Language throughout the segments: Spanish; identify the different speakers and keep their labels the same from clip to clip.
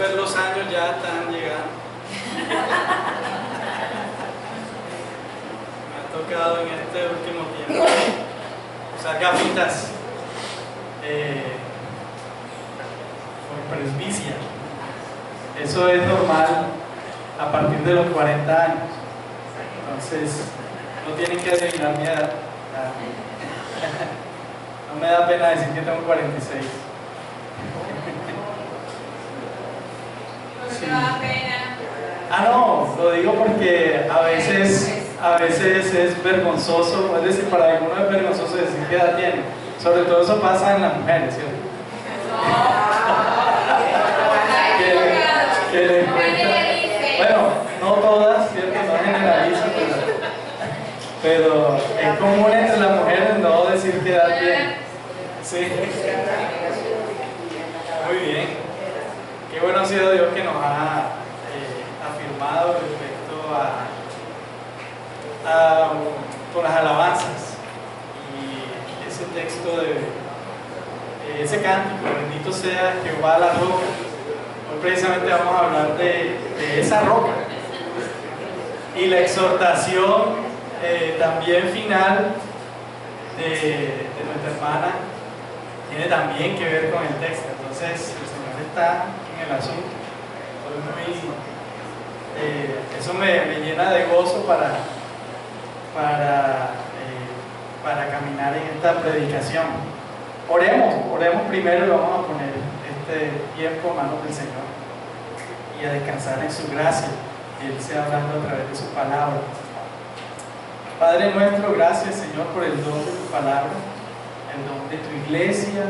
Speaker 1: ver los años ya están llegando. Me ha tocado en este último tiempo usar gafitas por presbicia. Eso es normal a partir de los 40 años. Entonces, no tienen que adivinar mi edad. No me da pena decir que tengo 46.
Speaker 2: ¿Por qué no da pena?
Speaker 1: Ah, no, lo digo porque a veces es vergonzoso, es decir, para algunos es vergonzoso decir qué edad tiene. Sobre todo eso pasa en las mujeres, ¿cierto? Bueno, no todas, ¿cierto? No generalizo, pero es común entre las mujeres no decir qué edad tiene. Sí. Muy bien. Qué bueno ha sido Dios que nos ha afirmado respecto con las alabanzas y ese texto ese cántico, bendito sea Jehová la roca. Hoy precisamente vamos a hablar de esa roca y la exhortación también final de nuestra hermana tiene también que ver con el texto. Entonces el Señor está en el asunto. Eso me llena de gozo para caminar en esta predicación. Oremos primero y vamos a poner este tiempo en manos del Señor y a descansar en su gracia, que Él sea hablando a través de su palabra. Padre nuestro, gracias Señor por el don de tu palabra, el don de tu iglesia,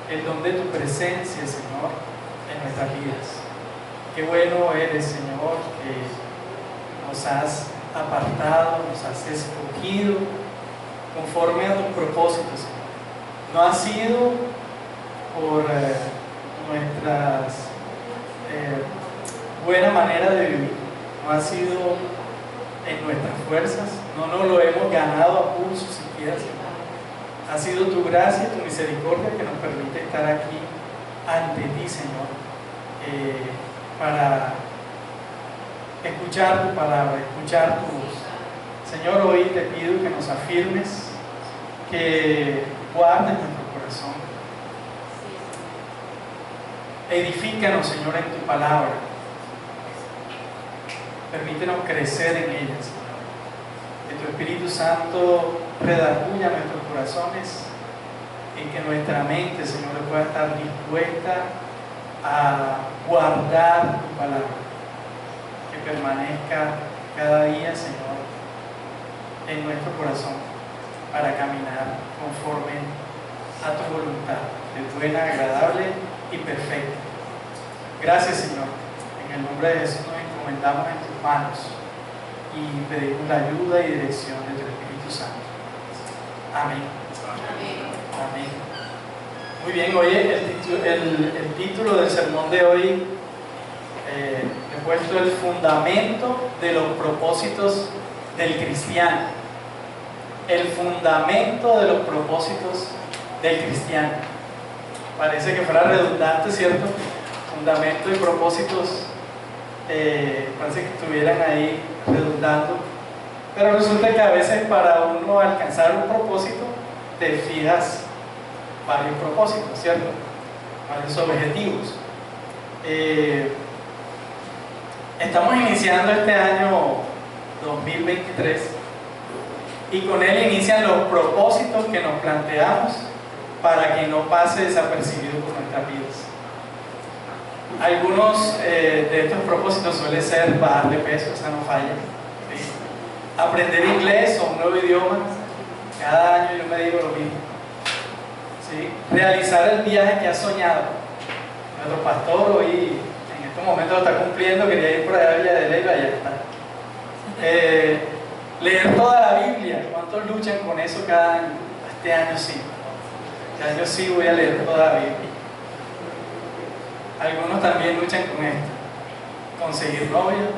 Speaker 1: el don de tu presencia, Señor, en nuestras vidas. Qué bueno eres, Señor, que nos has apartado, nos has escogido conforme a tus propósitos, Señor. No ha sido por nuestras buena manera de vivir, no ha sido en nuestras fuerzas, no nos lo hemos ganado a pulso siquiera, Señor. Ha sido tu gracia y tu misericordia que nos permite estar aquí ante ti, Señor, para escuchar tu palabra, escuchar tu voz. Señor, hoy te pido que nos afirmes, que guardes nuestro corazón. Edifícanos, Señor, en tu palabra. Permítenos crecer en ella, Señor. Que tu Espíritu Santo redarguya nuestros corazones y que nuestra mente, Señor, pueda estar dispuesta a guardar tu palabra. Que permanezca cada día, Señor, en nuestro corazón para caminar conforme a tu voluntad, de buena, agradable y perfecta. Gracias, Señor. En el nombre de Jesús nos encomendamos en tus manos y pedimos la ayuda y dirección de tu Espíritu Santo. Amén. Amén. Muy bien, hoy el título del sermón de hoy he puesto el fundamento de los propósitos del cristiano. El fundamento de los propósitos del cristiano. Parece que fuera redundante, ¿cierto? Fundamento y propósitos parece que estuvieran ahí redundando, pero resulta que a veces para uno alcanzar un propósito te fijas varios propósitos, ¿cierto? Varios objetivos. Estamos iniciando este año 2023 y con él inician los propósitos que nos planteamos para que no pase desapercibido por nuestras vidas. Algunos de estos propósitos suelen ser bajar de peso, esa no falla, ¿sí? Aprender inglés o un nuevo idioma, cada año yo me digo lo mismo, ¿sí? Realizar el viaje que has soñado. Nuestro pastor hoy en estos momentos lo está cumpliendo, quería ir por allá a Villa de Leyva, ya está. Leer toda la Biblia, ¿cuántos luchan con eso cada año? Este año sí, este año sí voy a leer toda la Biblia. Algunos también luchan con esto: conseguir novio,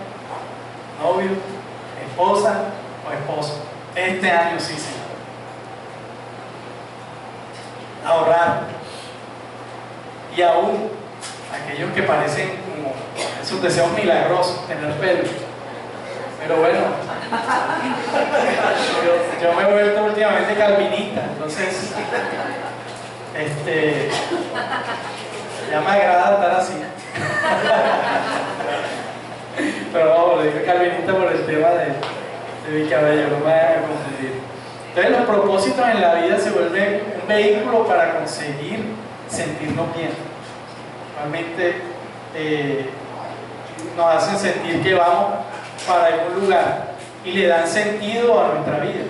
Speaker 1: esposa o esposo. Este año sí, Señor. Ahorrar. Y aún aquellos que parecen como sus deseos milagrosos, tener pelo. Pero bueno, yo me he vuelto últimamente calvinista, entonces ya me agrada estar así. Pero no, le digo calvinista por el tema de mi cabello, no me vayan a confundir. Entonces los propósitos en la vida se vuelven un vehículo para conseguir sentirnos bien. Realmente nos hacen sentir que vamos para algún lugar y le dan sentido a nuestra vida,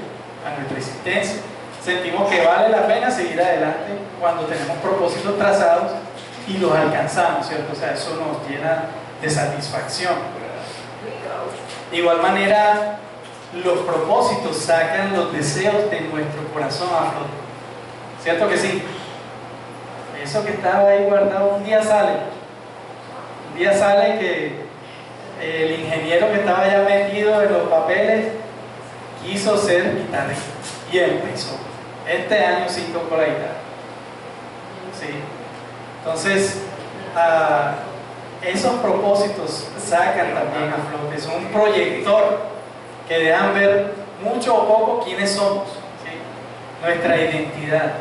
Speaker 1: a nuestra existencia. Sentimos que vale la pena seguir adelante cuando tenemos propósitos trazados y los alcanzamos, ¿cierto? O sea, eso nos llena de satisfacción. De igual manera, los propósitos sacan los deseos de nuestro corazón a flote. ¿Cierto que sí? Eso que estaba ahí guardado un día sale. Un día sale que el ingeniero que estaba ya metido en los papeles quiso ser guitarrista y empezó. Este año sí tocó la guitarra. Sí. Entonces, esos propósitos sacan también a flote. Es un proyector que dejan ver mucho o poco quiénes somos, ¿sí? Nuestra identidad,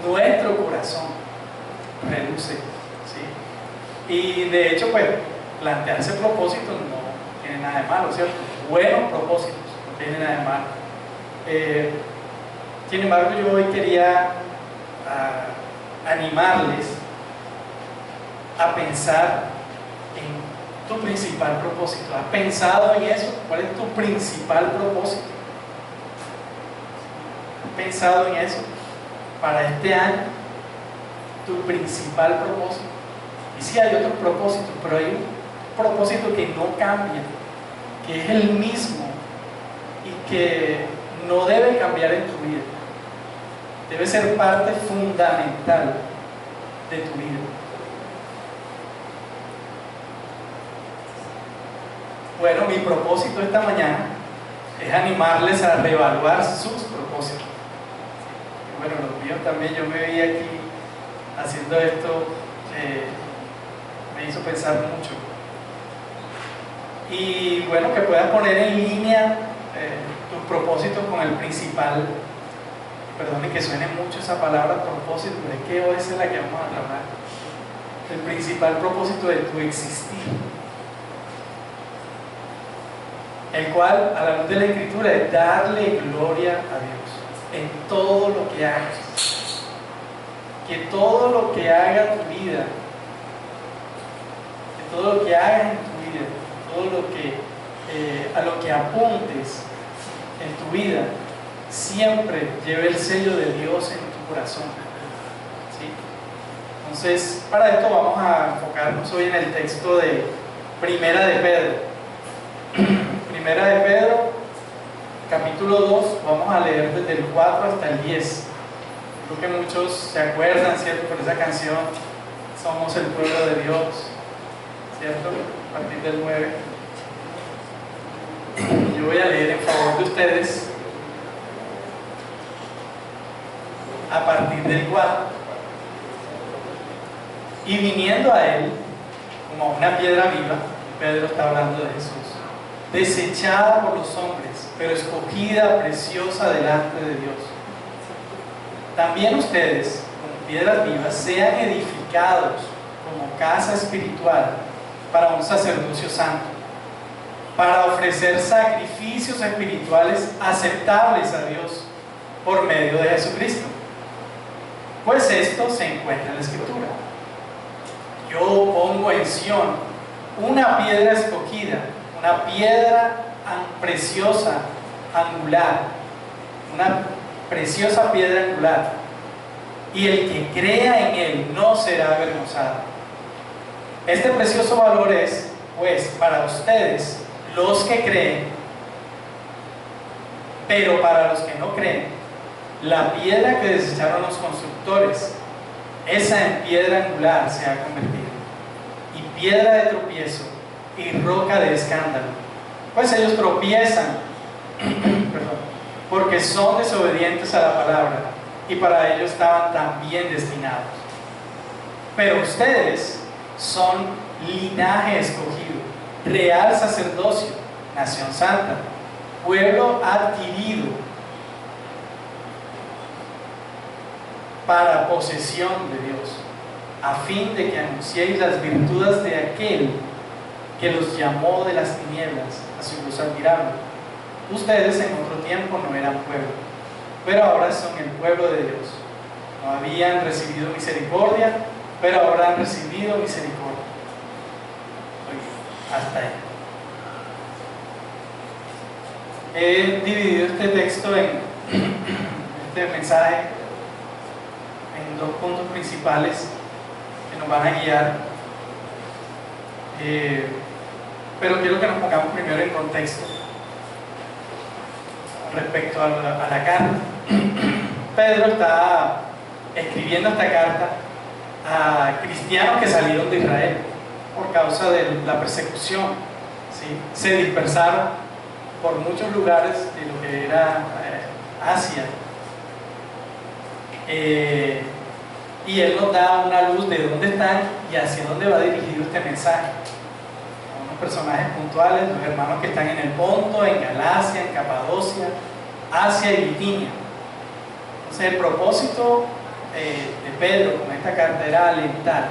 Speaker 1: nuestro corazón reluce, ¿sí? Y de hecho, pues, plantearse propósitos no tiene nada de malo, ¿cierto? Buenos propósitos, no tiene nada de malo. Sin embargo, yo hoy quería animarles a pensar en tu principal propósito. ¿Has pensado en eso? ¿Cuál es tu principal propósito? ¿Has pensado en eso? Para este año, tu principal propósito. Y sí hay otros propósitos, pero hay un propósito que no cambia, que es el mismo y que no debe cambiar en tu vida. Debe ser parte fundamental de tu vida. Bueno, mi propósito esta mañana es animarles a reevaluar sus propósitos. Bueno, los míos también, yo me vi aquí haciendo esto, me hizo pensar mucho. Y bueno, que puedas poner en línea tus propósitos con el principal. Perdone que suene mucho esa palabra propósito, pero es que hoy es la que vamos a trabajar. El principal propósito de tu existir, el cual, a la luz de la Escritura, es darle gloria a Dios en todo lo que hagas. Que todo lo que haga tu vida, que todo lo que hagas en tu vida, todo lo que a lo que apuntes en tu vida, siempre lleve el sello de Dios en tu corazón. ¿Sí? Entonces, para esto vamos a enfocarnos hoy en el texto de Primera de Pedro. Primera de Pedro, capítulo 2, vamos a leer desde el 4 hasta el 10. Creo que muchos se acuerdan, ¿cierto? Por esa canción, somos el pueblo de Dios, ¿cierto? A partir del 9. Yo voy a leer en favor de ustedes a partir del 4. Y viniendo a él, como a una piedra viva, Pedro está hablando de Jesús, desechada por los hombres, pero escogida, preciosa delante de Dios. También ustedes, como piedras vivas, sean edificados como casa espiritual para un sacerdocio santo, para ofrecer sacrificios espirituales aceptables a Dios por medio de Jesucristo. Pues esto se encuentra en la Escritura. Yo pongo en Sión una piedra escogida, una piedra preciosa, angular, una preciosa piedra angular, y el que crea en él no será avergonzado. Este precioso valor es, pues, para ustedes, los que creen, pero para los que no creen, la piedra que desecharon los constructores, esa en piedra angular se ha convertido, y piedra de tropiezo y roca de escándalo, pues ellos tropiezan porque son desobedientes a la palabra, y para ello estaban también destinados. Pero ustedes son linaje escogido, real sacerdocio, nación santa, pueblo adquirido para posesión de Dios, a fin de que anunciéis las virtudes de aquel que los llamó de las tinieblas a su luz admirable. Ustedes en otro tiempo no eran pueblo, pero ahora son el pueblo de Dios. No habían recibido misericordia, pero ahora han recibido misericordia. Hasta ahí. He dividido este texto este mensaje en dos puntos principales que nos van a guiar, pero quiero que nos pongamos primero en contexto respecto a la carta. Pedro está escribiendo esta carta a cristianos que salieron de Israel por causa de la persecución, ¿sí? Se dispersaron por muchos lugares de lo que era Asia, y él nos da una luz de dónde están y hacia dónde va dirigido este mensaje. Unos personajes puntuales, los hermanos que están en el Ponto, en Galacia, en Capadocia, Asia y Bitinia. Entonces el propósito de Pedro con esta carta era alentar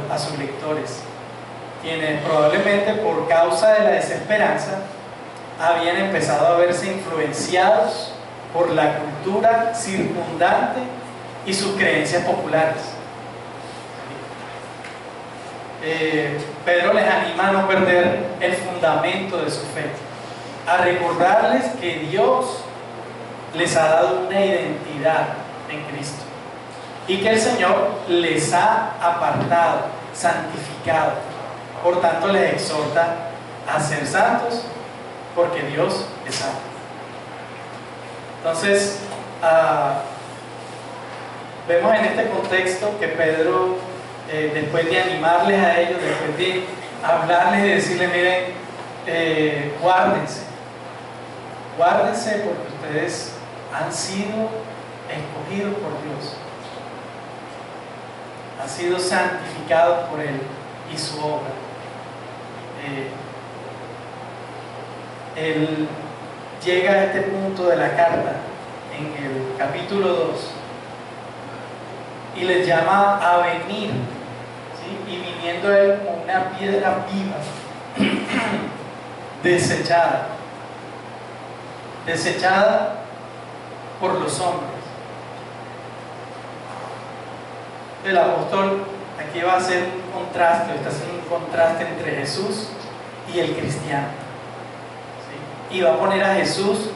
Speaker 1: a sus lectores, quienes probablemente por causa de la desesperanza habían empezado a verse influenciados por la cultura circundante y sus creencias populares. Pedro les anima a no perder el fundamento de su fe, a recordarles que Dios les ha dado una identidad en Cristo y que el Señor les ha apartado, santificado. Por tanto, les exhorta a ser santos porque Dios es santo. Entonces, vemos en este contexto que Pedro, después de animarles a ellos, después de hablarles y decirles, miren, guárdense porque ustedes han sido escogidos por Dios, han sido santificados por Él y su obra. Él llega a este punto de la carta en el capítulo 2 y les llama a venir, ¿sí? Y viniendo Él como una piedra viva desechada por los hombres. El apóstol aquí va a hacer un contraste, está haciendo un contraste entre Jesús y el cristiano, ¿sí? Y va a poner a Jesús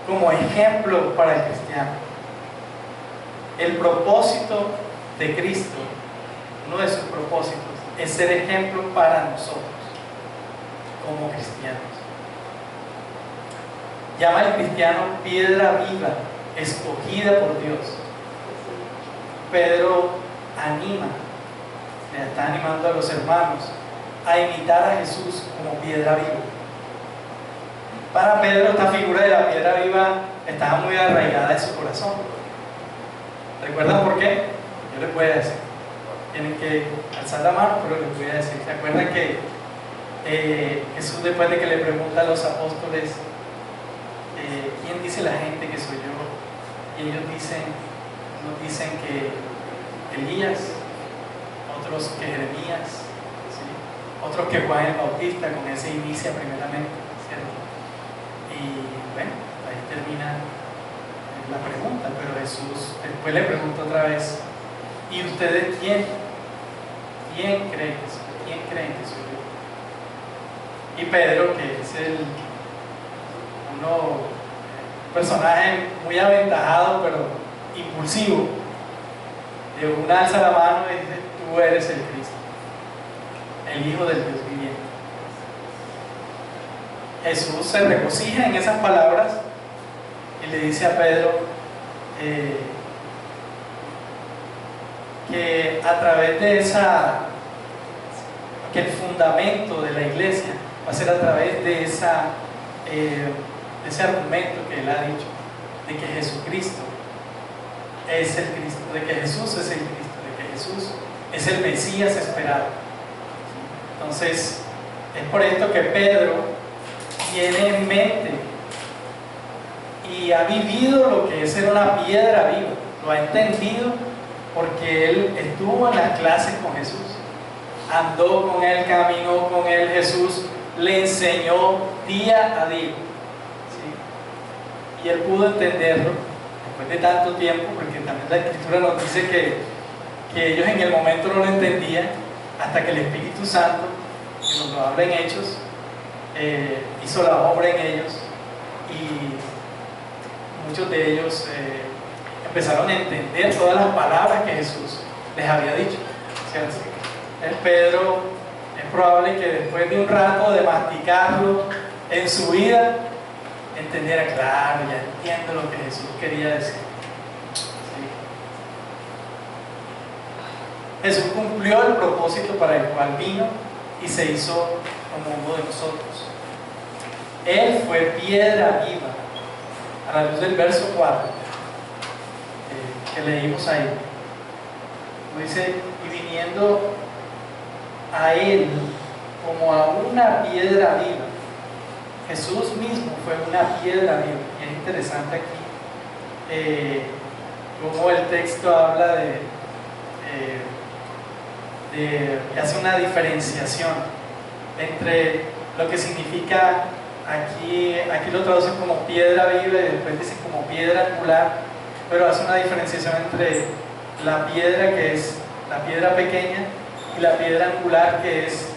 Speaker 1: como ejemplo para el cristiano. El propósito de Cristo, uno de sus propósitos, es ser ejemplo para nosotros como cristianos. Llama al cristiano piedra viva, escogida por Dios. Pedro le está animando a los hermanos a imitar a Jesús como piedra viva. Para Pedro, esta figura de la piedra viva estaba muy arraigada en su corazón. ¿Recuerdan por qué? Yo les voy a decir. Tienen que alzar la mano, pero les voy a decir. ¿Se acuerdan que Jesús, después de que le pregunta a los apóstoles, ¿quién dice la gente que soy yo? Y ellos nos dicen que Elías, otros que Jeremías, ¿sí? Otros que Juan el Bautista, con ese inicia primeramente, ¿cierto? Y bueno, ahí termina la pregunta, pero Jesús después le pregunta otra vez, ¿y ustedes quién creen que soy? ¿Quién creen que soy yo? Y Pedro, que es un personaje muy aventajado pero impulsivo, de una alza la mano y dice, tú eres el Cristo, el Hijo del Dios viviente. Jesús se regocija en esas palabras y le dice a Pedro que a través de que el fundamento de la iglesia va a ser a través de ese argumento que él ha dicho, de que Jesucristo es el Cristo, de que Jesús es el Cristo, de que Jesús es el Mesías esperado. Entonces, es por esto que Pedro tiene en mente y ha vivido lo que es ser una piedra viva, lo ha entendido porque él estuvo en las clases con Jesús, andó con él, caminó con él, Jesús le enseñó día a día, ¿sí? Y él pudo entenderlo después de tanto tiempo, porque también la Escritura nos dice que ellos en el momento no lo entendían, hasta que el Espíritu Santo, que nos lo habla en Hechos, hizo la obra en ellos, y muchos de ellos empezaron a entender todas las palabras que Jesús les había dicho. O sea, el Pedro es probable que después de un rato de masticarlo en su vida, entendiera, claro, ya entiendo lo que Jesús quería decir. ¿Sí? Jesús cumplió el propósito para el cual vino y se hizo como uno de nosotros. Él fue piedra viva, a la luz del verso 4 que leímos ahí. Dice, y viniendo a Él como a una piedra viva. Jesús mismo fue una piedra viva. Y es interesante aquí cómo el texto habla que hace una diferenciación entre lo que significa, aquí lo traducen como piedra viva y después dicen como piedra angular, pero hace una diferenciación entre la piedra que es la piedra pequeña y la piedra angular, que es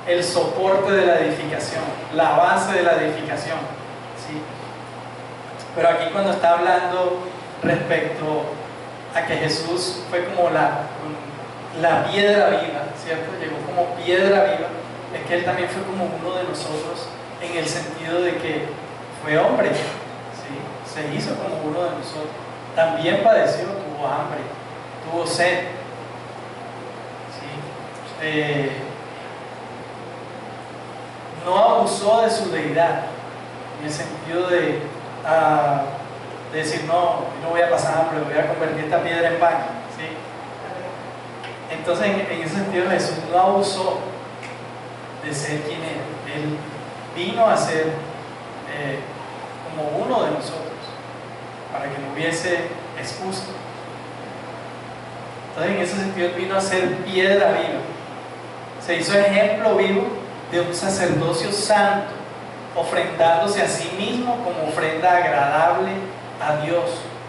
Speaker 1: el soporte de la edificación, la base de la edificación, ¿sí? Pero aquí cuando está hablando respecto a que Jesús fue como la piedra viva, ¿cierto? Llegó como piedra viva, es que Él también fue como uno de nosotros, en el sentido de que fue hombre, ¿sí? Se hizo como uno de nosotros, también padeció, tuvo hambre, tuvo sed, ¿sí? No abusó de su deidad, en el sentido de decir, no voy a pasar hambre, voy a convertir esta piedra en pan, ¿sí? Entonces en ese sentido Jesús no abusó de ser quien era. Él vino a ser como uno de nosotros, para que no hubiese excusa. Entonces en ese sentido Él vino a ser piedra viva, se hizo ejemplo vivo de un sacerdocio santo, ofrendándose a sí mismo como ofrenda agradable a Dios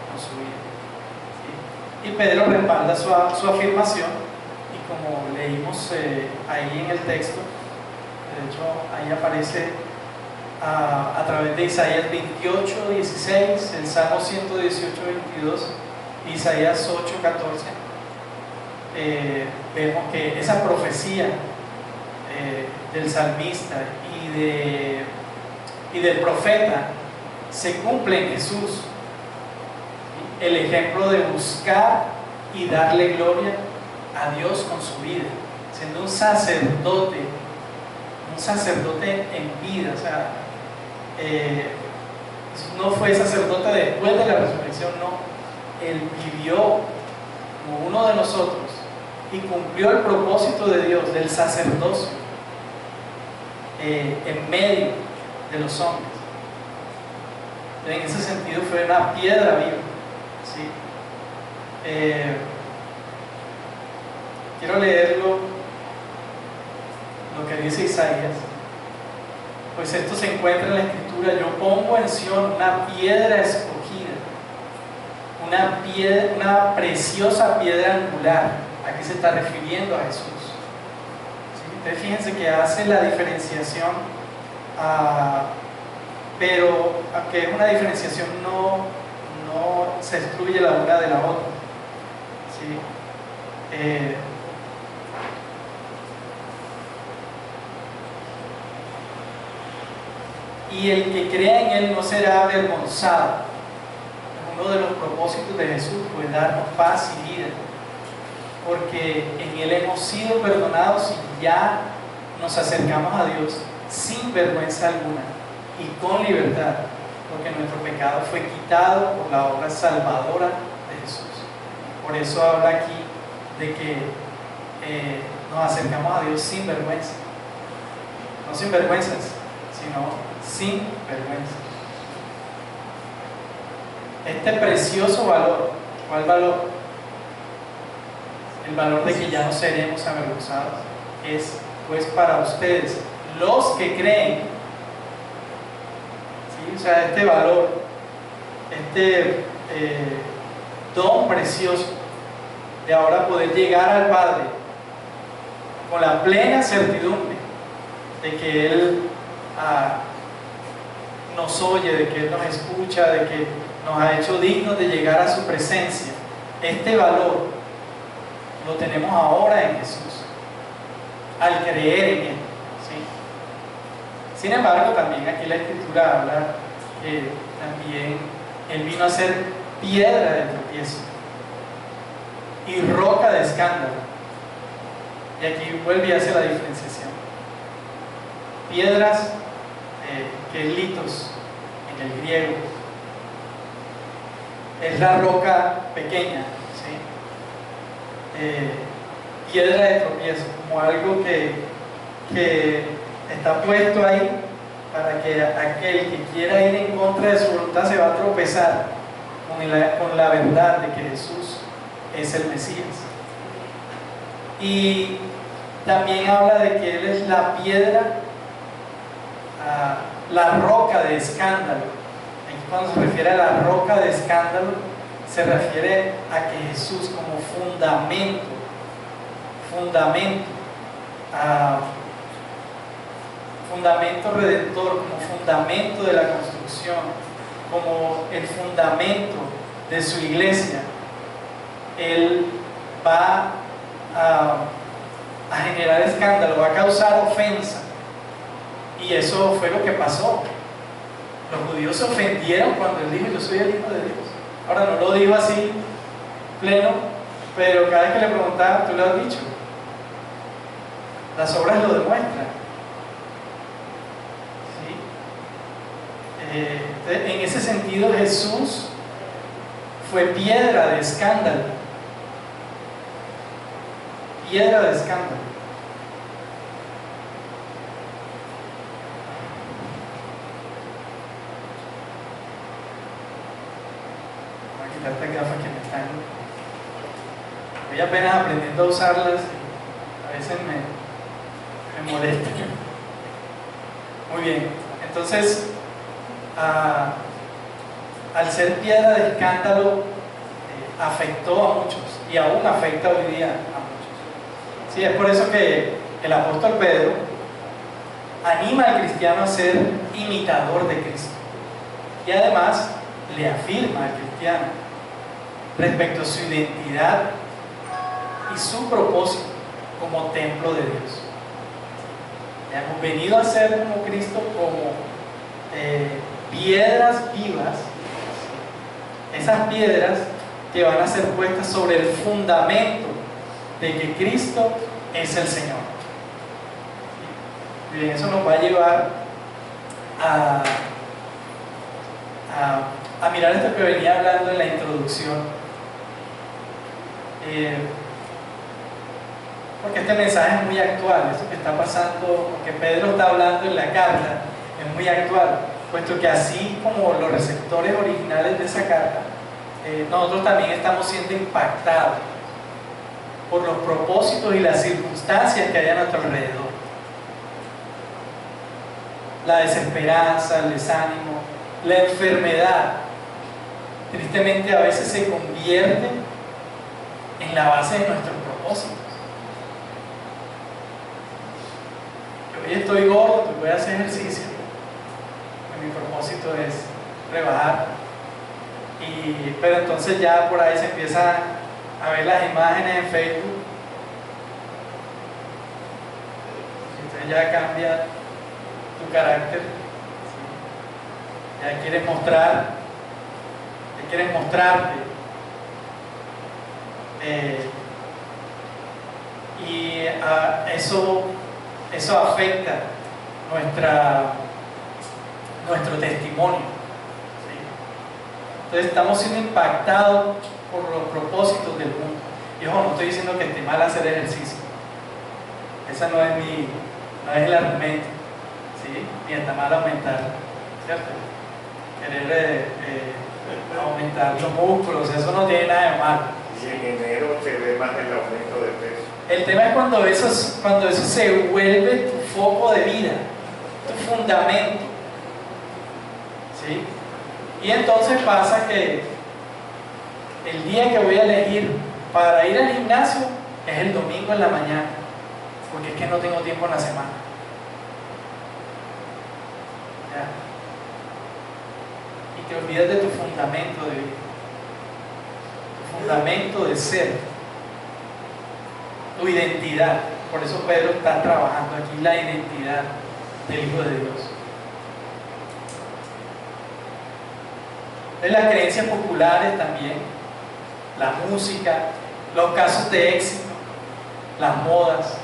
Speaker 1: con su vida, ¿sí? Y Pedro respalda su afirmación, y como leímos ahí en el texto, de hecho ahí aparece a través de Isaías 28, 16, el Salmo 118, 22, Isaías 8, 14, vemos que esa profecía del salmista y del profeta se cumple en Jesús. El ejemplo de buscar y darle gloria a Dios con su vida, siendo un sacerdote en vida. O sea, no fue sacerdote después de la resurrección, no, Él vivió como uno de nosotros y cumplió el propósito de Dios, del sacerdocio, en medio de los hombres. En ese sentido fue una piedra viva, ¿sí? Quiero leerlo, lo que dice Isaías. Pues esto se encuentra en la Escritura: yo pongo en Sión una piedra escogida, una preciosa piedra angular. Aquí se está refiriendo a Jesús, ¿sí? Entonces fíjense que hace la diferenciación, pero aunque es una diferenciación, no se excluye la una de la otra, ¿sí? Y el que crea en Él no será avergonzado. Uno de los propósitos de Jesús fue darnos paz y vida, porque en Él hemos sido perdonados y ya nos acercamos a Dios sin vergüenza alguna y con libertad, porque nuestro pecado fue quitado por la obra salvadora de Jesús. Por eso habla aquí de que nos acercamos a Dios sin vergüenza. No sin vergüenzas, sino sin vergüenza. Este precioso valor, ¿cuál valor? El valor de que ya no seremos avergonzados, es pues para ustedes, los que creen, ¿sí? O sea, este valor, este don precioso de ahora poder llegar al Padre con la plena certidumbre de que Él nos oye, de que Él nos escucha, de que nos ha hecho dignos de llegar a su presencia. Este valor lo tenemos ahora en Jesús, al creer en Él, ¿sí? Sin embargo, también aquí la Escritura habla que también Él vino a ser piedra de tropiezo y roca de escándalo. Y aquí vuelve y hace la diferenciación. Piedras, que litos en el griego, es la roca pequeña, ¿sí? Piedra de tropiezo, como algo que está puesto ahí para que aquel que quiera ir en contra de su voluntad se va a tropezar con la verdad de que Jesús es el Mesías. Y también habla de que Él es la piedra, la roca de escándalo. Cuando se refiere a la roca de escándalo, se refiere a que Jesús como fundamento, fundamento redentor, como fundamento de la construcción, como el fundamento de su iglesia, Él va a generar escándalo, va a causar ofensa. Y eso fue lo que pasó. Los judíos se ofendieron cuando Él dijo: yo soy el Hijo de Dios. Ahora, no lo dijo así pleno, pero cada vez que le preguntaban: tú lo has dicho. Las obras lo demuestran, ¿sí? En ese sentido, Jesús fue piedra de escándalo. Piedra de escándalo. Estas gafas que me están, voy apenas aprendiendo a usarlas y a veces me molestan. Muy bien, entonces al ser piedra de escándalo, afectó a muchos y aún afecta hoy día a muchos. Sí, es por eso que el apóstol Pedro anima al cristiano a ser imitador de Cristo y además le afirma al cristiano respecto a su identidad y su propósito como templo de Dios. Hemos venido a ser como Cristo, como piedras vivas, esas piedras que van a ser puestas sobre el fundamento de que Cristo es el Señor. Y eso nos va a llevar a mirar esto que venía hablando en la introducción. Porque este mensaje es muy actual, esto que está pasando, que Pedro está hablando en la carta, es muy actual, puesto que así como los receptores originales de esa carta, nosotros también estamos siendo impactados por los propósitos y las circunstancias que hay a nuestro alrededor. La desesperanza, el desánimo, la enfermedad, tristemente a veces se convierte en la base de nuestros propósitos. Yo hoy estoy gordo, pues voy a hacer ejercicio. Mi propósito es rebajar. Pero entonces ya por ahí se empieza a ver las imágenes en Facebook. Entonces ya cambia tu carácter. Ya quieres mostrarte. Eso afecta nuestro testimonio, ¿sí? Entonces estamos siendo impactados por los propósitos del mundo. Y ojo, no estoy diciendo que esté mal hacer ejercicio, Esa no es el argumento, ¿sí? Ni está mal aumentar, ¿cierto? Querer aumentar los músculos, eso no tiene nada de malo.
Speaker 2: Y en enero se ve más el aumento de peso.
Speaker 1: El tema es cuando eso se vuelve tu foco de vida, tu fundamento, ¿sí? Y entonces pasa que el día que voy a elegir para ir al gimnasio es el domingo en la mañana, porque es que no tengo tiempo en la semana. ¿Ya? Y te olvidas de tu fundamento de vida, tu fundamento de ser, tu identidad. Por eso Pedro está trabajando aquí la identidad del Hijo de Dios. De las creencias populares también, la música, los casos de éxito, las modas,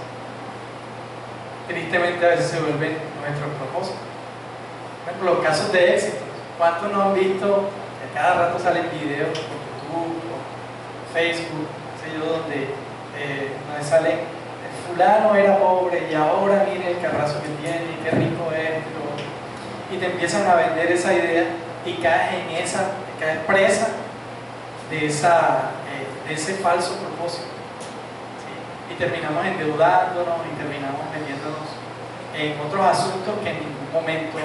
Speaker 1: tristemente a veces se vuelven nuestros propósitos. Por ejemplo, los casos de éxito. ¿Cuántos no han visto que cada rato salen videos por YouTube o Facebook, no sé yo, donde salen, el fulano era pobre y ahora mire el carrazo que tiene y qué rico es, y te empiezan a vender esa idea y caes presa de ese falso propósito, ¿sí? Y terminamos endeudándonos y terminamos metiéndonos en otros asuntos que en ningún momento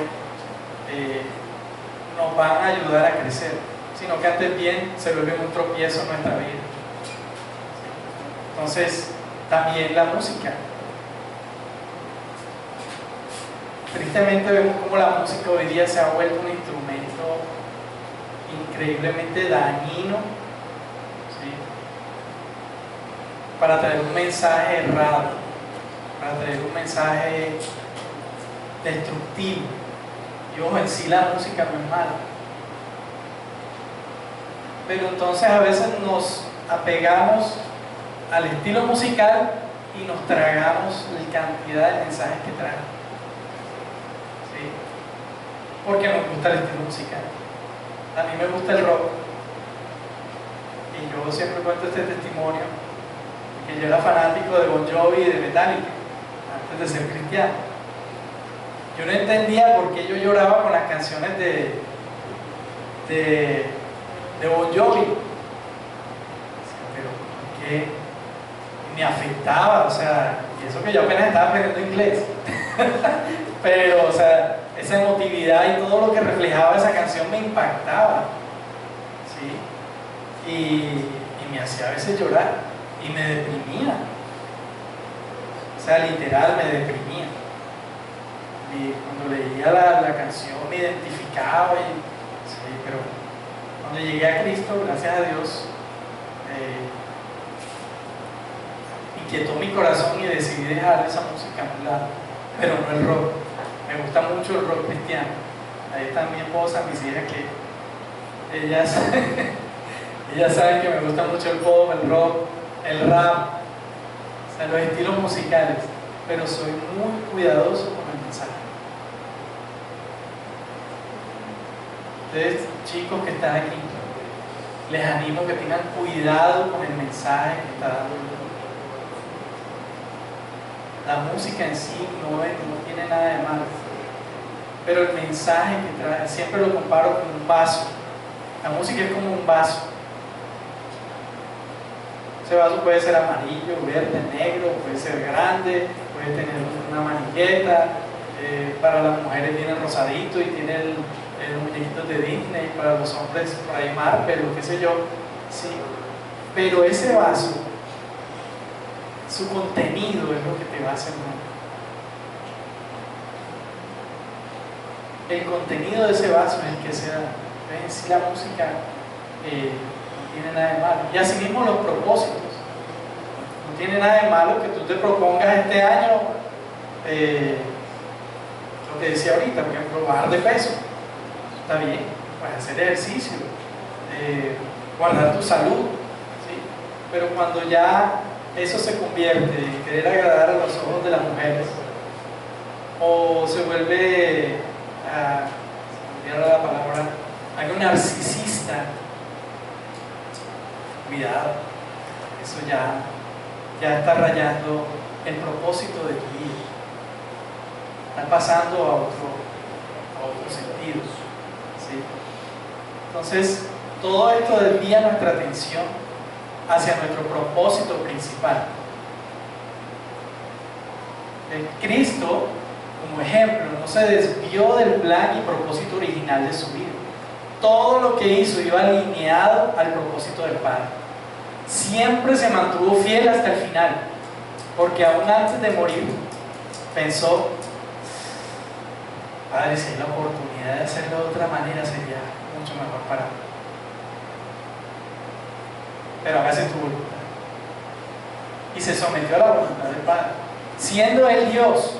Speaker 1: nos van a ayudar a crecer, sino que antes bien se vuelven un tropiezo en nuestra vida. Entonces, también la música. Tristemente vemos cómo la música hoy día se ha vuelto un instrumento increíblemente dañino, ¿sí? Para traer un mensaje errado, para traer un mensaje destructivo. Y ojo, en sí la música no es mala, pero entonces a veces nos apegamos al estilo musical y nos tragamos la cantidad de mensajes que trae, ¿sí? Porque nos gusta el estilo musical. A mí me gusta el rock y yo siempre cuento este testimonio, que yo era fanático de Bon Jovi y de Metallica antes de ser cristiano. Yo no entendía por qué yo lloraba con las canciones de Bon Jovi, pero ¿por qué? Me afectaba, o sea, y eso que yo apenas estaba aprendiendo inglés pero, o sea, esa emotividad y todo lo que reflejaba esa canción me impactaba, ¿sí? Y me hacía a veces llorar y me deprimía, o sea, literal me deprimía. Y cuando leía la canción me identificaba, sí, pero cuando llegué a Cristo, gracias a Dios, inquietó mi corazón y decidí dejar esa música a un lado, pero no el rock. Me gusta mucho el rock cristiano. Ahí está mi esposa, mis hijas, que ellas saben que me gusta mucho el pop, el rock, el rap, o sea, los estilos musicales, pero soy muy cuidadoso con el mensaje. Ustedes, chicos que están aquí, les animo que tengan cuidado con el mensaje que está dando Dios. La música en sí no tiene nada de malo, pero el mensaje que trae, siempre lo comparo con un vaso. La música es como un vaso. Ese vaso puede ser amarillo, verde, negro, puede ser grande, puede tener una manigueta, para las mujeres viene rosadito y tiene el muñequito de Disney, para los hombres por ahí Marvel o qué sé yo, sí. Pero ese vaso, su contenido es lo que te va a hacer mal. El contenido de ese vaso es el que sea. En sí la música no tiene nada de malo. Y así mismo los propósitos. No tiene nada de malo que tú te propongas este año, lo que decía ahorita, por ejemplo, bajar de peso. Está bien, puedes hacer ejercicio, guardar tu salud, ¿sí? Pero cuando ya eso se convierte en querer agradar a los ojos de las mujeres, o se vuelve, se me olvidó la palabra, algo narcisista, cuidado, eso ya está rayando el propósito de tu vida. Está pasando a otros sentidos, ¿sí? Entonces, todo esto desvía nuestra atención hacia nuestro propósito principal. Cristo, como ejemplo, no se desvió del plan y propósito original de su vida. Todo lo que hizo iba alineado al propósito del Padre. Siempre se mantuvo fiel hasta el final, porque aún antes de morir pensó: Padre, si hay la oportunidad de hacerlo de otra manera sería mucho mejor para mí, pero hágase tu voluntad. Y se sometió a la voluntad del Padre, siendo Él Dios,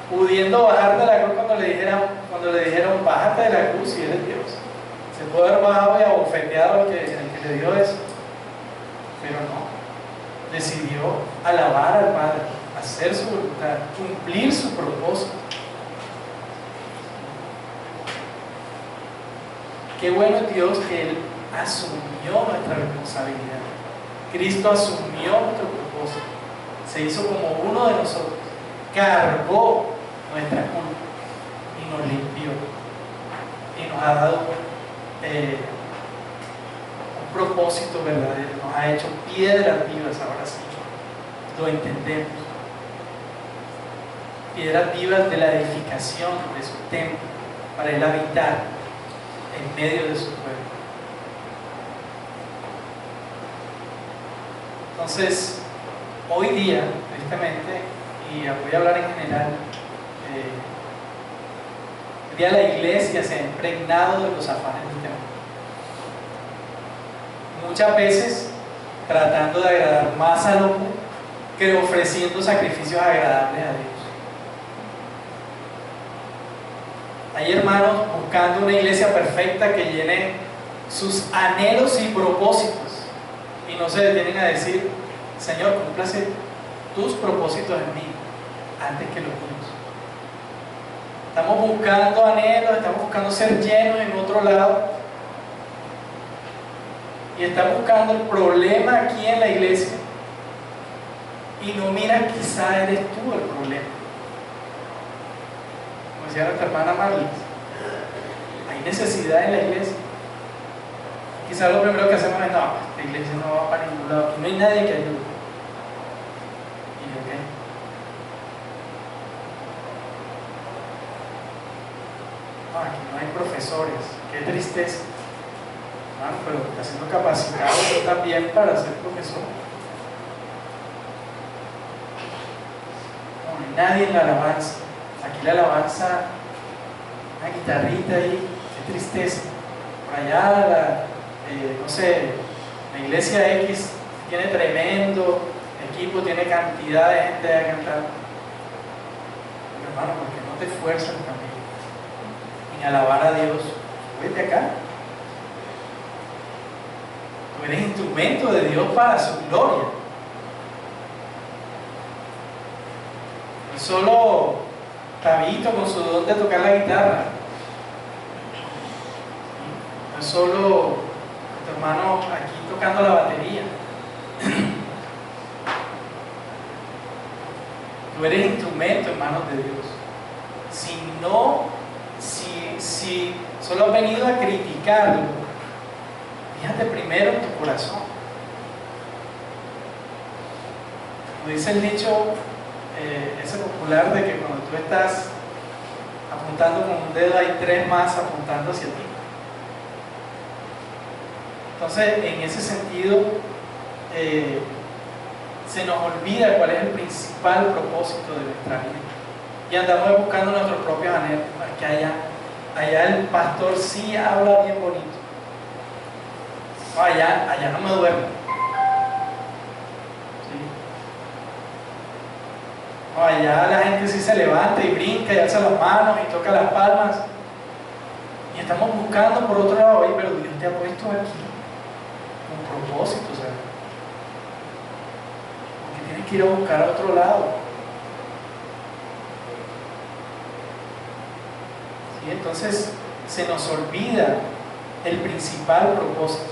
Speaker 1: pudiendo bajar de la cruz cuando le dijeron bájate de la cruz si eres Dios. Se puede haber bajado y abofeteado al que le dio eso, pero no, decidió alabar al Padre, hacer su voluntad, cumplir su propósito. Qué bueno es Dios que Él asumió nuestra responsabilidad. Cristo asumió nuestro propósito, se hizo como uno de nosotros, cargó nuestra culpa y nos limpió y nos ha dado un propósito verdadero, nos ha hecho piedras vivas. Ahora sí lo entendemos, piedras vivas de la edificación de su templo, para Él habitar en medio de su pueblo. Entonces, hoy día, tristemente, y voy a hablar en general, hoy día la iglesia se ha impregnado de los afanes del mundo, muchas veces tratando de agradar más al hombre que ofreciendo sacrificios agradables a Dios. Hay hermanos buscando una iglesia perfecta que llene sus anhelos y propósitos y no se detienen a decir: Señor, cúmplase tus propósitos en mí antes que los míos. Estamos buscando anhelos, estamos buscando ser llenos en otro lado y estamos buscando el problema aquí en la iglesia y no miras, quizá eres tú el problema. Como decía nuestra hermana Marlis, hay necesidad en la iglesia. Quizá lo primero que hacemos es: no, esta iglesia no va para ningún lado, aquí no hay nadie que ayude. ¿Y yo qué? No, aquí no hay profesores, qué tristeza. Bueno, pero está siendo capacitado yo también para ser profesor. No hay nadie en la alabanza. Aquí la alabanza, una guitarrita ahí, qué tristeza. Por allá, no sé, la iglesia X tiene tremendo equipo, tiene cantidad de gente a cantar. Pero hermano, ¿por qué no te esfuerzas también en alabar a Dios? Vete acá. Tú eres instrumento de Dios para su gloria. No solo Tabito con su don de tocar la guitarra, no es solo tu hermano aquí tocando la batería. Tú eres instrumento en manos de Dios. Si solo has venido a criticarlo, fíjate primero en tu corazón. Como dice el dicho ese popular de que cuando tú estás apuntando con un dedo hay tres más apuntando hacia ti. Entonces, en ese sentido, se nos olvida cuál es el principal propósito de nuestra vida y andamos buscando nuestros propios anhelos. Que allá el pastor sí habla bien bonito. No, allá no me duermo. ¿Sí? No, allá la gente sí se levanta y brinca y alza las manos y toca las palmas. Y estamos buscando por otro lado: oye, pero Dios te ha puesto aquí con propósito, o sea, porque tienes que ir a buscar a otro lado. ¿Sí? Entonces se nos olvida el principal propósito.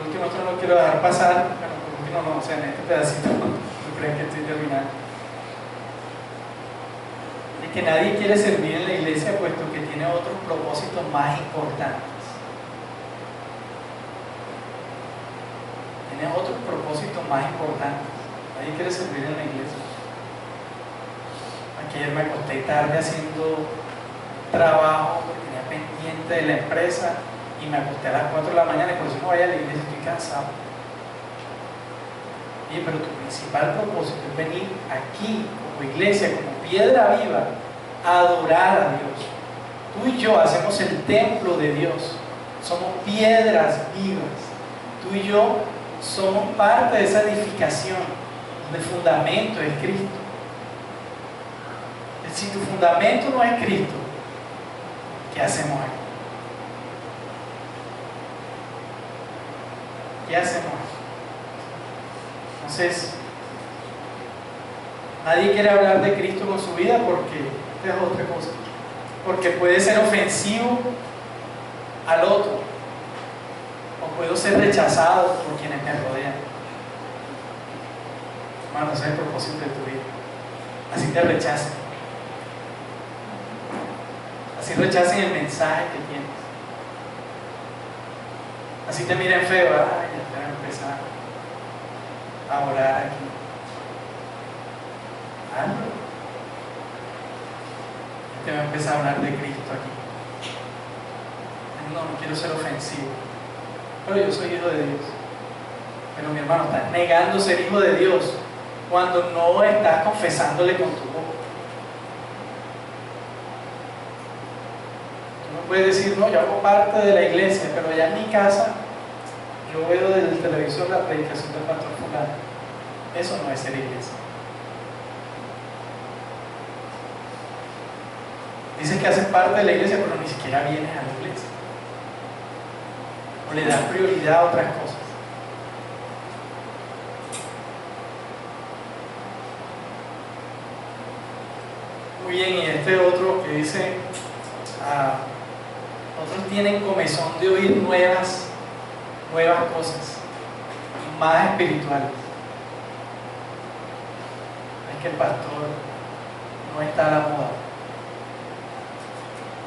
Speaker 1: Por último, esto no lo quiero dejar pasar, bueno, por último no, o sea, en este pedacito no creen que estoy terminando. De que nadie quiere servir en la iglesia puesto que tiene otros propósitos más importantes. Tiene otros propósitos más importantes. Nadie quiere servir en la iglesia. Ayer me acosté tarde haciendo trabajo que tenía pendiente de la empresa y me acosté a las 4 de la mañana y por eso no vaya a la iglesia, estoy cansado. Oye, pero tu principal propósito es venir aquí como iglesia, como piedra viva, a adorar a Dios. Tú y yo hacemos el templo de Dios, somos piedras vivas. Tú y yo somos parte de esa edificación donde el fundamento es Cristo. Si tu fundamento no es Cristo, ¿qué hacemos aquí? ¿Qué hacemos aquí? Entonces, nadie quiere hablar de Cristo con su vida porque esta es otra cosa. Porque puede ser ofensivo al otro, o puedo ser rechazado por quienes me rodean. Hermano, ese es el propósito de tu vida. Así te rechacen. Así rechacen el mensaje que tienes. Así te miren feo, ya te van a empezar a orar aquí. Hazlo. Te va a empezar a hablar de Cristo aquí. No quiero ser ofensivo, pero yo soy hijo de Dios. Pero mi hermano, estás negando ser hijo de Dios cuando no estás confesándole con tu boca. Puedes decir, no, yo hago parte de la iglesia, pero allá en mi casa yo veo desde el televisor la predicación del pastor fulano. Eso no es ser iglesia. Dices que haces parte de la iglesia, pero ni siquiera vienes a la iglesia. O le das prioridad a otras cosas. Muy bien, y este otro que dice... otros tienen comezón de oír nuevas cosas, más espirituales. Es que el pastor no está a la moda.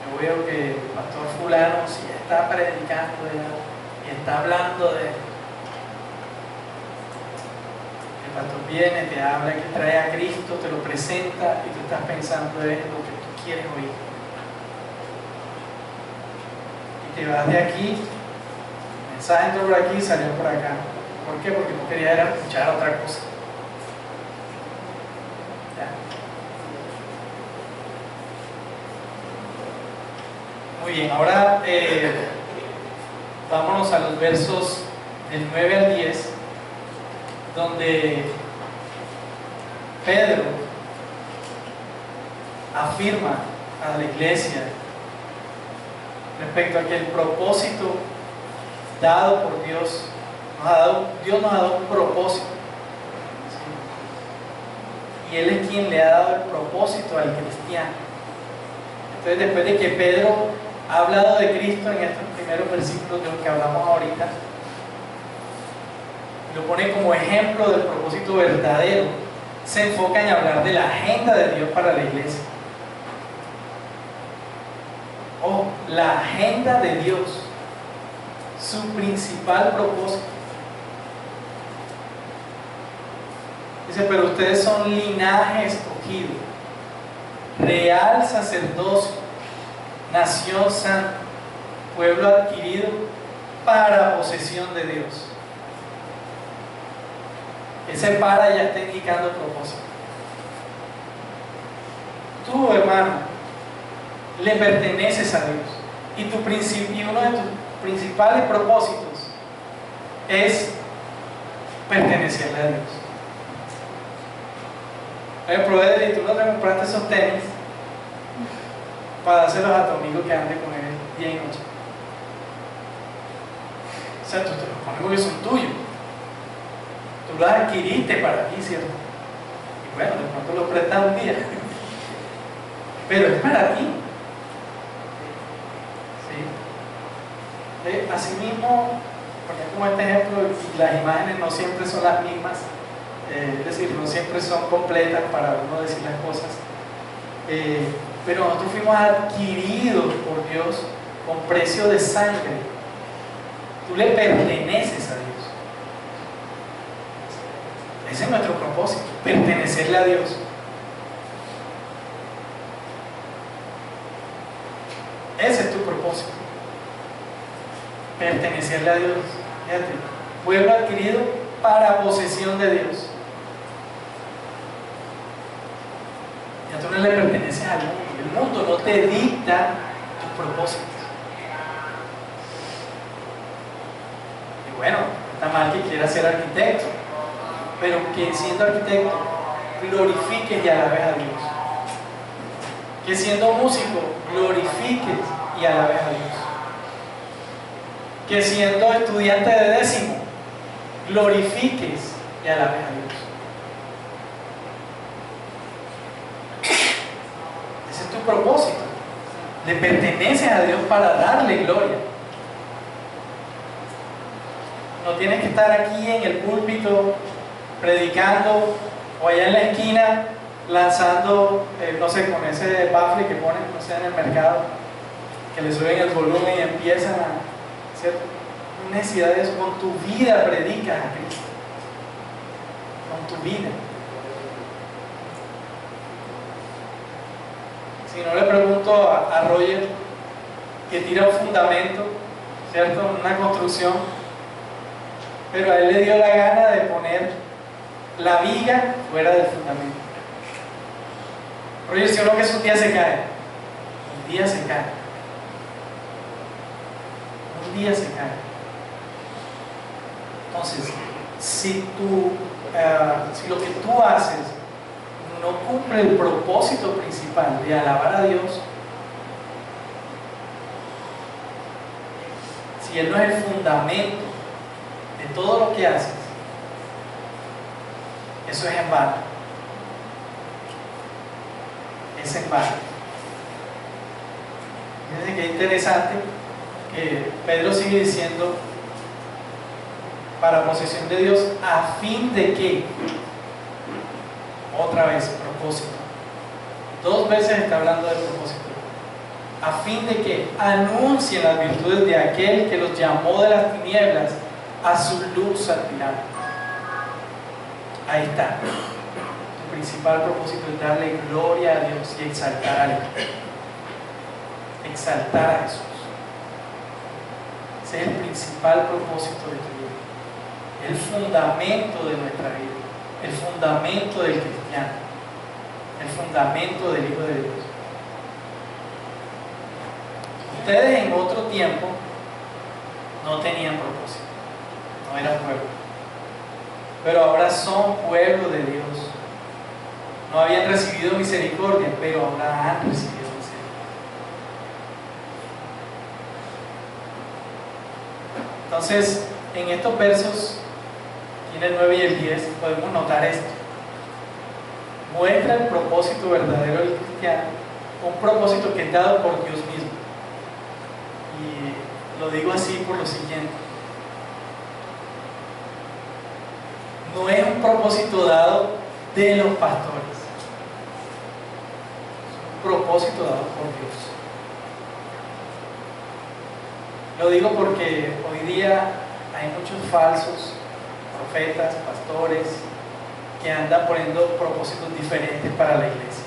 Speaker 1: Yo veo que el pastor fulano sí está predicando y está hablando de... El pastor viene, te habla, que trae a Cristo, te lo presenta y tú estás pensando en lo que tú quieres oír. Te vas de aquí, el mensaje entró por aquí y salió por acá. ¿Por qué? Porque no quería era escuchar otra cosa. ¿Ya? Muy bien, ahora vámonos a los versos del 9 al 10, donde Pedro afirma a la iglesia respecto a que el propósito dado por Dios nos ha dado un propósito, ¿sí? Y Él es quien le ha dado el propósito al cristiano. Entonces, después de que Pedro ha hablado de Cristo en estos primeros versículos de los que hablamos ahorita, lo pone como ejemplo del propósito verdadero, se enfoca en hablar de la agenda de Dios para la iglesia. La agenda de Dios, su principal propósito. Dice, pero ustedes son linaje escogido, real sacerdocio, nación santa, pueblo adquirido para posesión de Dios. Ese para ya está indicando propósito. Tú, hermano, le perteneces a Dios y uno de tus principales propósitos es pertenecerle a Dios. Por ejemplo, Edri, tú no te compraste esos tenis para dárselos a tu amigo que ande con él día y noche. O sea, tú te los pones porque son tuyos. Tú los adquiriste para ti, ¿cierto? Y bueno, de pronto los prestas un día. Pero es para ti. ¿Sí? Asimismo, poner como este ejemplo, y las imágenes no siempre son las mismas, es decir, no siempre son completas para uno decir las cosas, pero nosotros fuimos adquiridos por Dios con precio de sangre. Tú le perteneces a Dios. Ese es nuestro propósito, pertenecerle a Dios. Ese es tu propósito, pertenecerle a Dios. Fíjate, pueblo adquirido para posesión de Dios. Ya tú no le perteneces al mundo. El mundo no te dicta tus propósitos. Y bueno, está mal que quieras ser arquitecto, pero que siendo arquitecto glorifiques y alabes a Dios. Que siendo músico glorifiques y alabes a Dios. Que siendo estudiante de décimo glorifiques y alabes a Dios. Ese es tu propósito. Le perteneces a Dios para darle gloria. No tienes que estar aquí en el púlpito predicando o allá en la esquina lanzando, no sé, con ese baffle que ponen, no sé, en el mercado, que le suben el volumen y empiezan a, ¿cierto? No hay necesidad de eso. Con tu vida predicas a Cristo. Con tu vida. Si no, le pregunto a Roger, que tira un fundamento, ¿cierto? Una construcción, pero a él le dio la gana de poner la viga fuera del fundamento. Roger, si uno que un día se cae, un día se cae, un día se cae. Entonces, si lo que tú haces no cumple el propósito principal de alabar a Dios, si Él no es el fundamento de todo lo que haces, eso es en vano. Es en vano. Fíjense que es interesante que Pedro sigue diciendo para posesión de Dios, a fin de que, otra vez, propósito. 2 veces está hablando de propósito. A fin de que anuncien las virtudes de aquel que los llamó de las tinieblas a su luz admirable. Ahí está. Tu principal propósito es darle gloria a Dios y exaltar a Dios. Exaltar a Jesús. Ese es el principal propósito de tu vida. El fundamento de nuestra vida. El fundamento del cristiano. El fundamento del Hijo de Dios. Ustedes en otro tiempo no tenían propósito, no eran pueblo, pero ahora son pueblo de Dios. No habían recibido misericordia, pero ahora han recibido misericordia. Entonces, en estos versos, en el 9 y el 10, podemos notar esto. Muestra el propósito verdadero del cristiano, un propósito que es dado por Dios mismo. Y lo digo así por lo siguiente: no es un propósito dado de los pastores, es un propósito dado por Dios. Lo digo porque hoy día hay muchos falsos profetas, pastores, que andan poniendo propósitos diferentes para la iglesia.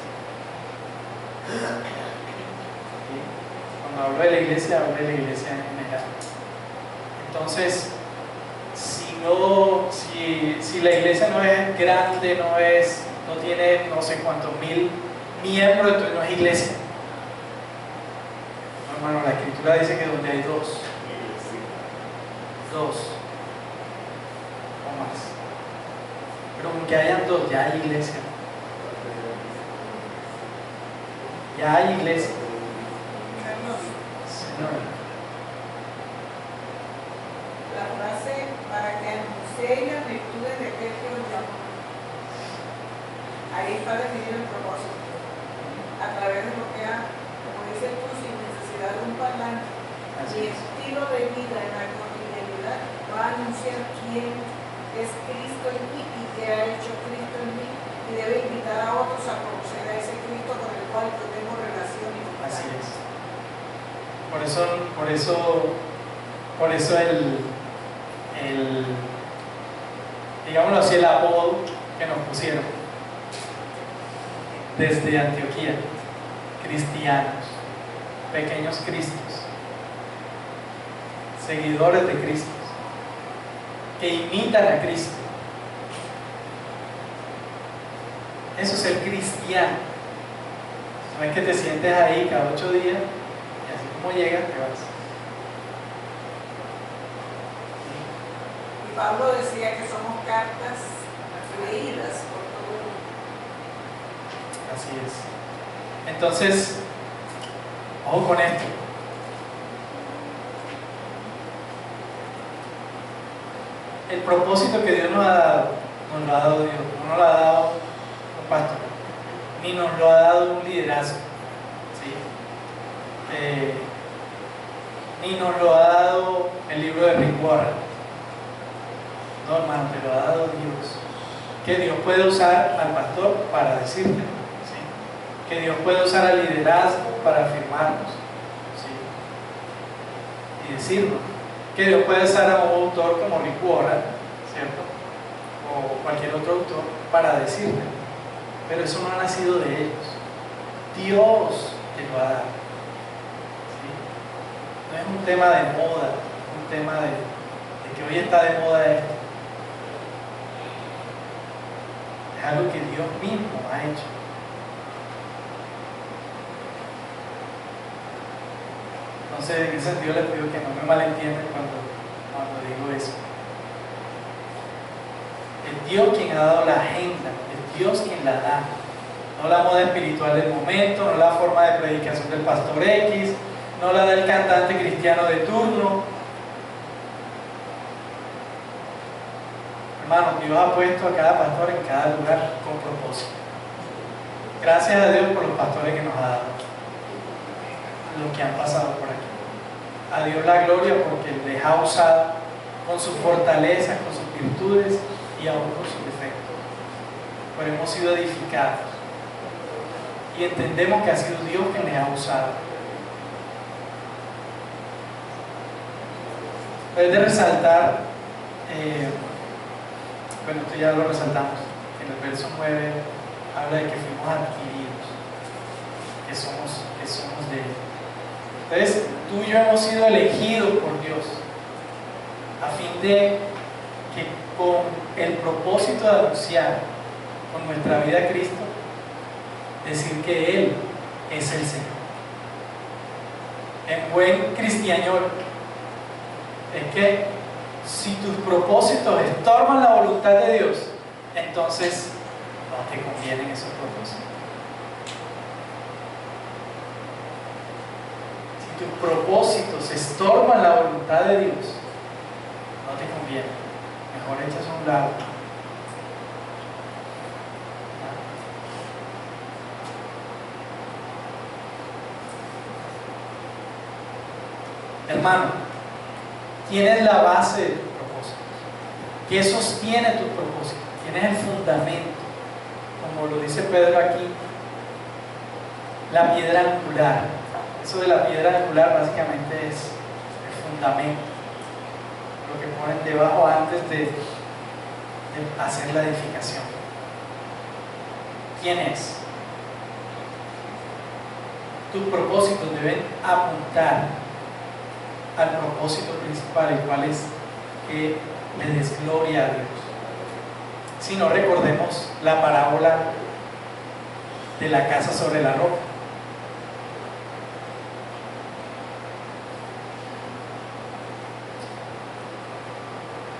Speaker 1: Cuando hablo de la iglesia, hablo de la iglesia en general. Entonces, si la iglesia no es grande, no tiene no sé cuántos mil miembros, entonces no es iglesia. No, hermano, la escritura dice que donde hay dos o más, pero aunque hayan 2, ya hay iglesia. Ya hay iglesia. Señor.
Speaker 3: La frase para que anunciéis las virtudes de aquel que os llamó. Ahí está definido el propósito. A través de lo que como dices tú, sin necesidad de un parlante, y estilo de vida en la cotidianidad, va a anunciar quién es Cristo en mí y qué ha hecho Cristo en mí, y debe invitar a otros a conocer a ese Cristo con el cual yo tengo relación y
Speaker 1: Así
Speaker 3: contacto.
Speaker 1: es. Por eso digámoslo así, el apodo que nos pusieron desde Antioquía: cristianos, pequeños cristos, seguidores de Cristo, que imitan a Cristo. Eso es el cristiano. No es que te sientes ahí cada 8 días y así como llegas te vas.
Speaker 3: Y Pablo decía que somos cartas leídas por todo el mundo.
Speaker 1: Así es. Entonces, ojo con esto. El propósito que Dios nos ha dado, nos lo ha dado Dios, no nos lo ha dado un pastor, ni nos lo ha dado un liderazgo, ¿sí? Ni nos lo ha dado el libro de Rick Warren. No, hermano, te lo ha dado Dios. Que Dios puede usar al pastor para decirte, ¿sí? Que Dios puede usar al liderazgo para afirmarnos, ¿sí? Y decirnos. Que Dios puede usar a un autor como Rick Warren, ¿cierto? O cualquier otro autor para decirte. Pero eso no ha nacido de ellos. Dios te lo ha dado, ¿sí? No es un tema de moda, un tema de que hoy está de moda esto. Es algo que Dios mismo ha hecho. Entonces, en ese sentido les pido que no me malentiendan cuando digo eso. Es Dios quien ha dado la agenda, es Dios quien la da. No la moda espiritual del momento, no la forma de predicación del pastor X, no la del cantante cristiano de turno. Hermanos, Dios ha puesto a cada pastor en cada lugar con propósito. Gracias a Dios por los pastores que nos ha dado, los que han pasado por aquí. A Dios la gloria porque les ha usado con sus fortalezas, con sus virtudes y aún con sus defectos. Pero hemos sido edificados y entendemos que ha sido Dios quien les ha usado. Es de resaltar, bueno, esto ya lo resaltamos, en el verso 9 habla de que fuimos adquiridos, que somos de Él. Entonces, tú y yo hemos sido elegidos por Dios a fin de que con el propósito de anunciar con nuestra vida a Cristo, decir que Él es el Señor. En buen cristiañol, es que si tus propósitos estorban la voluntad de Dios, entonces no te convienen esos propósitos. Si tus propósitos estorban la voluntad de Dios, no te conviene. Mejor echas a un lado. Hermano, tienes la base de tus propósitos. ¿Qué sostiene tus propósitos? Tienes el fundamento, como lo dice Pedro aquí, la piedra angular. Eso de la piedra angular básicamente es el fundamento, lo que ponen debajo antes de hacer la edificación. ¿Quién es? Tus propósitos deben apuntar al propósito principal, el cual es que le des gloria a Dios. Si no, recordemos la parábola de la casa sobre la roca.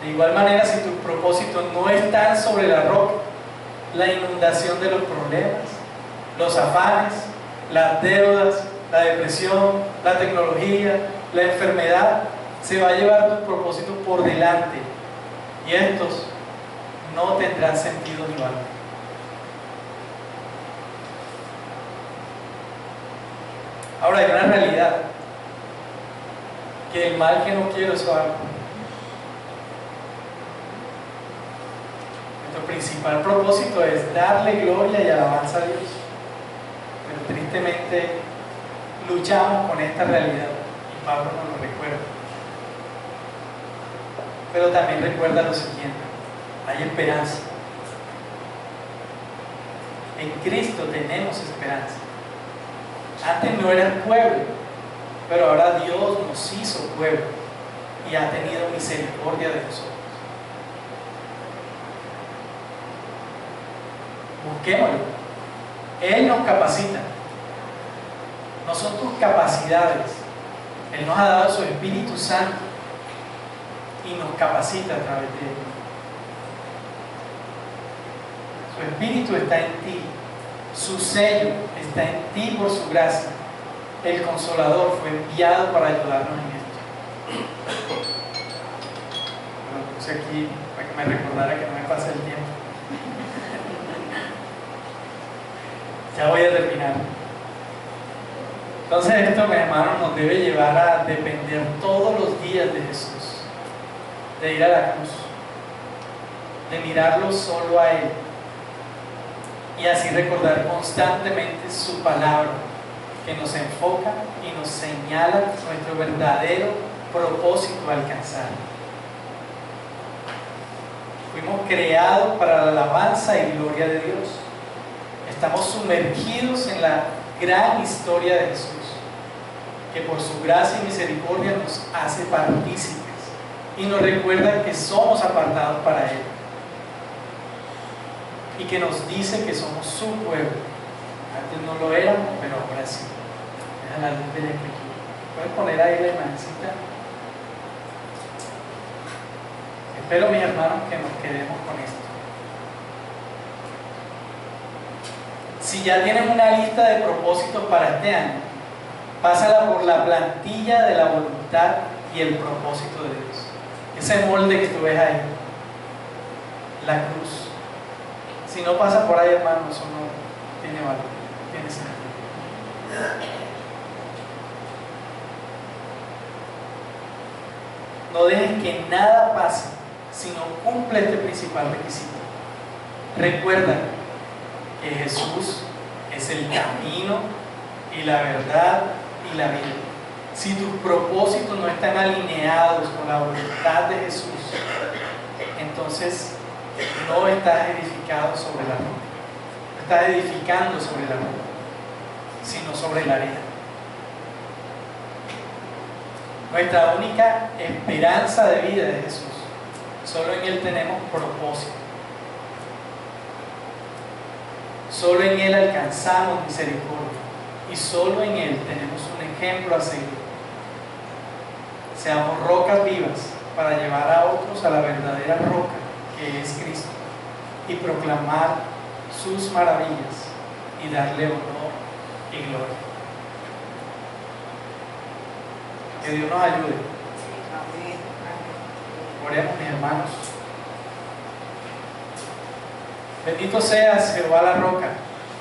Speaker 1: De igual manera, si tus propósitos no están sobre la roca, la inundación de los problemas, los afanes, las deudas, la depresión, la tecnología, la enfermedad, se va a llevar tus propósitos por delante y estos no tendrán sentido ni valor. Ahora hay una realidad, que el mal que no quiero es algo. Nuestro principal propósito es darle gloria y alabanza a Dios. Pero tristemente luchamos con esta realidad y Pablo nos lo recuerda. Pero también recuerda lo siguiente: hay esperanza. En Cristo tenemos esperanza. Antes no era el pueblo, pero ahora Dios nos hizo pueblo y ha tenido misericordia de nosotros. Busquémoslo. Él nos capacita. No son tus capacidades. Él nos ha dado su Espíritu Santo y nos capacita a través de él. Su Espíritu está en ti. Su sello está en ti por su gracia. El Consolador fue enviado para ayudarnos en esto. Lo puse aquí para que me recordara que no me pase el tiempo. Ya voy a terminar. Entonces esto, mis hermanos, nos debe llevar a depender todos los días de Jesús, de ir a la cruz, de mirarlo solo a Él y así recordar constantemente su palabra que nos enfoca y nos señala nuestro verdadero propósito a alcanzar. Fuimos creados para la alabanza y gloria de Dios. Estamos sumergidos en la gran historia de Jesús, que por su gracia y misericordia nos hace partícipes y nos recuerda que somos apartados para Él y que nos dice que somos su pueblo. Antes no lo éramos, pero ahora sí. Es a la luz de la Escritura. ¿Puedes poner ahí la imagencita? Espero, mis hermanos, que nos quedemos con esto. Si ya tienes una lista de propósitos para este año, pásala por la plantilla de la voluntad y el propósito de Dios. Ese molde que tú ves ahí, la cruz. Si no pasa por ahí, hermano, eso no tiene valor, tiene sentido. No dejes que nada pase si no cumple este principal requisito. Recuerda que Jesús es el camino y la verdad y la vida. Si tus propósitos no están alineados con la voluntad de Jesús, entonces no estás edificado sobre la roca. No estás edificando sobre la roca, sino sobre la arena. Nuestra única esperanza de vida es Jesús. Solo en Él tenemos propósito. Solo en Él alcanzamos misericordia. Y solo en Él tenemos un ejemplo a seguir. Seamos rocas vivas para llevar a otros a la verdadera roca que es Cristo y proclamar sus maravillas y darle honor y gloria. Que Dios nos ayude. Oremos, mis hermanos. Bendito seas, Jehová la roca,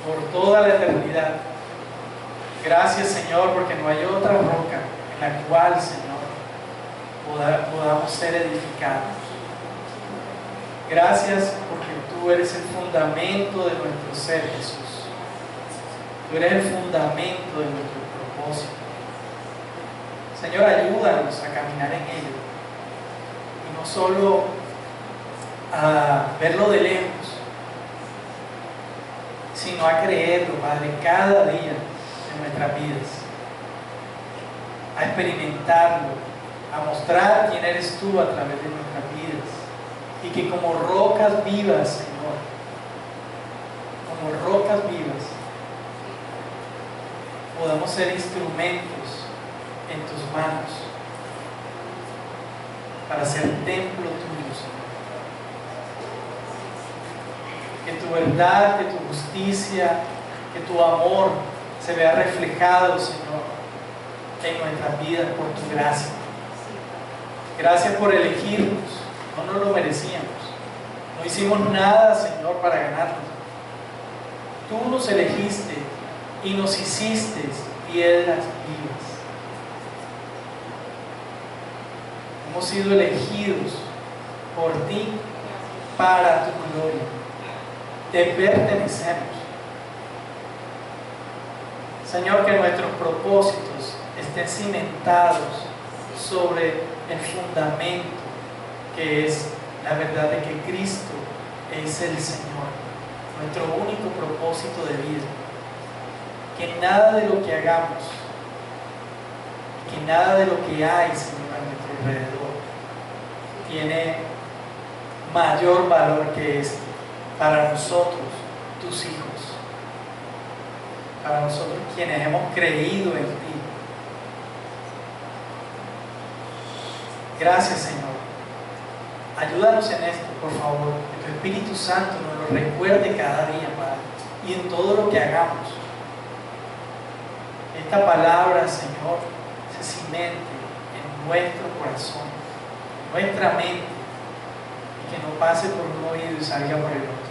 Speaker 1: por toda la eternidad. Gracias, Señor, porque no hay otra roca en la cual, Señor, podamos ser edificados. Gracias porque tú eres el fundamento de nuestro ser, Jesús. Tú eres el fundamento de nuestro propósito. Señor, ayúdanos a caminar en ello. Y no solo a verlo de lejos, sino a creerlo, Padre, cada día en nuestras vidas. A experimentarlo, a mostrar quién eres tú a través de nuestras vidas. Y que como rocas vivas, Señor, como rocas vivas, podamos ser instrumentos en tus manos para ser templo tuyo, Señor. Que tu verdad, que tu justicia, que tu amor se vea reflejado, Señor, en nuestras vidas por tu gracia. Gracias por elegirnos. No nos lo merecíamos. No hicimos nada, Señor, para ganarnos. Tú nos elegiste y nos hiciste piedras vivas. Hemos sido elegidos por ti para tu gloria. Te pertenecemos. Señor, que nuestros propósitos estén cimentados sobre el fundamento que es la verdad de que Cristo es el Señor, nuestro único propósito de vida. Que nada de lo que hagamos, que nada de lo que hay, Señor, a nuestro alrededor tiene mayor valor que este para nosotros, tus hijos, para nosotros quienes hemos creído en ti. Gracias, Señor. Ayúdanos en esto, por favor, que tu Espíritu Santo nos lo recuerde cada día, Padre, y en todo lo que hagamos. Esta palabra, Señor, se cimente en nuestro corazón, en nuestra mente, y que no pase por un oído y salga por el otro.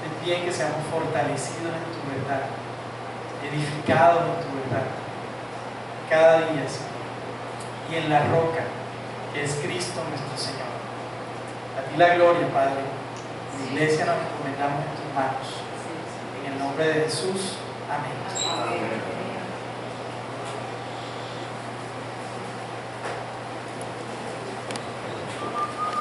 Speaker 1: Te piden que seamos fortalecidos en tu verdad, edificados en tu verdad, cada día, Señor, y en la roca que es Cristo nuestro Señor. A ti la gloria, Padre. La iglesia nos encomendamos en tus manos. En el nombre de Jesús. Amén.
Speaker 2: Amén.